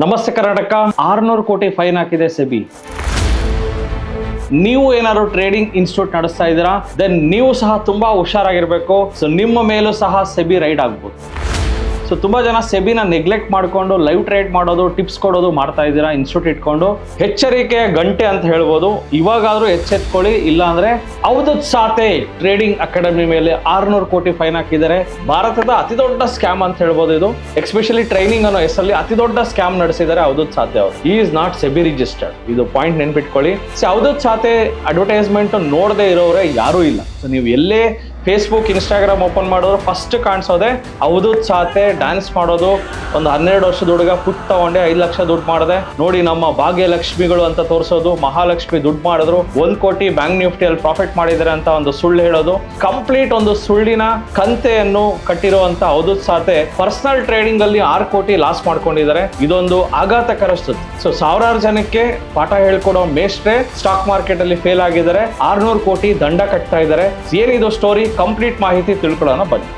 ನಮಸ್ತೆ ಕರ್ನಾಟಕ. 600 ಕೋಟಿ ಫೈನ್ ಹಾಕಿದೆ ಸೆಬಿ. ನೀವು ಏನಾದ್ರು ಟ್ರೇಡಿಂಗ್ ಇನ್ಸ್ಟಿಟ್ಯೂಟ್ ನಡೆಸ್ತಾ ಇದ್ದೀರಾ, ದೆನ್ ನೀವು ಸಹ ತುಂಬಾ ಹುಷಾರಾಗಿರ್ಬೇಕು. ಸೊ ನಿಮ್ಮ ಮೇಲೂ ಸಹ ಸೆಬಿ ರೈಡ್ ಆಗ್ಬೋದು. ಸೊ ತುಂಬಾ ಜನ ಸೆಬಿನ ನೆಗ್ಲೆಕ್ಟ್ ಮಾಡ್ಕೊಂಡು ಲೈವ್ ಟ್ರೇಡ್ ಮಾಡೋದು, ಟಿಪ್ಸ್ ಕೊಡೋದು ಮಾಡ್ತಾ ಇದ್ದೀರಾ ಇನ್ಸ್ಟಿಟ್ಯೂಟ್ ಇಟ್ಕೊಂಡು. ಎಚ್ಚರಿಕೆಯ ಗಂಟೆ ಅಂತ ಹೇಳ್ಬೋದು. ಇವಾಗಾದ್ರೂ ಎಚ್ಚೆತ್ಕೊಳ್ಳಿ, ಇಲ್ಲ ಅಂದ್ರೆ ಅವಧೂತ್ ಸಾತೆ ಟ್ರೇಡಿಂಗ್ ಅಕಾಡೆಮಿ ಮೇಲೆ 600 ಕೋಟಿ ಫೈನ್ ಹಾಕಿದ್ದಾರೆ. ಭಾರತದ ಅತಿ ದೊಡ್ಡ ಸ್ಕ್ಯಾಮ್ ಅಂತ ಹೇಳ್ಬೋದು ಇದು. ಎಸ್ಪೆಷಲಿ ಟ್ರೈನಿಂಗ್ ಅನ್ನೋ ಹೆಸರಲ್ಲಿ ಅತಿ ದೊಡ್ಡ ಸ್ಕ್ಯಾಮ್ ನಡೆಸಿದ್ದಾರೆ ಅವಧೂತ್ ಸಾತೆ ಅವರು. ಈ ಇಸ್ ನಾಟ್ ಸೆಬಿ ರಿಜಿಸ್ಟರ್ಡ್. ಇದು ಪಾಯಿಂಟ್ ನೆನ್ಪಿಟ್ಕೊಳ್ಳಿ. ಸೊ ಅವಧೂತ್ ಸಾತೆ ಅಡ್ವರ್ಟೈಸ್ಮೆಂಟ್ ನೋಡದೆ ಇರೋರೇ ಯಾರೂ ಇಲ್ಲ. ಸೊ ನೀವು ಎಲ್ಲೇ ಫೇಸ್ಬುಕ್, ಇನ್ಸ್ಟಾಗ್ರಾಮ್ ಓಪನ್ ಮಾಡಿದ್ರು ಫಸ್ಟ್ ಕಾಣಿಸೋದೆ ಅವಧೂತ್ ಸಾತೆ ಡ್ಯಾನ್ಸ್ ಮಾಡೋದು. ಒಂದು 12 ವರ್ಷದ ಹುಡುಗ ಪುಟ್ ತಗೊಂಡೆ 5 ಲಕ್ಷ ದುಡ್ಡು ಮಾಡಿದೆ ನೋಡಿ, ನಮ್ಮ ಭಾಗ್ಯಲಕ್ಷ್ಮಿಗಳು ಅಂತ ತೋರಿಸೋದು. ಮಹಾಲಕ್ಷ್ಮಿ ದುಡ್ಡು ಮಾಡಿದ್ರು, 1 ಕೋಟಿ ಬ್ಯಾಂಕ್ ನಿಫ್ಟಿಯಲ್ಲಿ ಪ್ರಾಫಿಟ್ ಮಾಡಿದ್ದಾರೆ ಅಂತ ಒಂದು ಸುಳ್ಳು ಹೇಳೋದು. ಕಂಪ್ಲೀಟ್ ಒಂದು ಸುಳ್ಳಿನ ಕಂತೆಯನ್ನು ಕಟ್ಟಿರುವಂತ ಅವಧೂತ್ ಸಾತೆ ಪರ್ಸನಲ್ ಟ್ರೇಡಿಂಗ್ ಅಲ್ಲಿ 6 ಕೋಟಿ ಲಾಸ್ ಮಾಡ್ಕೊಂಡಿದ್ದಾರೆ. ಇದೊಂದು ಆಘಾತಕರ ಸುದ್ದಿ. ಸೊ ಸಾವಿರಾರು ಜನಕ್ಕೆ ಪಾಠ ಹೇಳ್ಕೊಡೋ ಮೇಷ್ಟ್ರೆ ಸ್ಟಾಕ್ ಮಾರ್ಕೆಟ್ ಅಲ್ಲಿ ಫೇಲ್ ಆಗಿದ್ದಾರೆ. 600 ಕೋಟಿ ದಂಡ ಕಟ್ತಾ ಇದ್ದಾರೆ. ಏನಿದು ಸ್ಟೋರಿ, ಕಂಪ್ಲೀಟ್ ಮಾಹಿತಿ ತಿಳ್ಕೊಳ್ಳೋಣ ಬನ್ನಿ.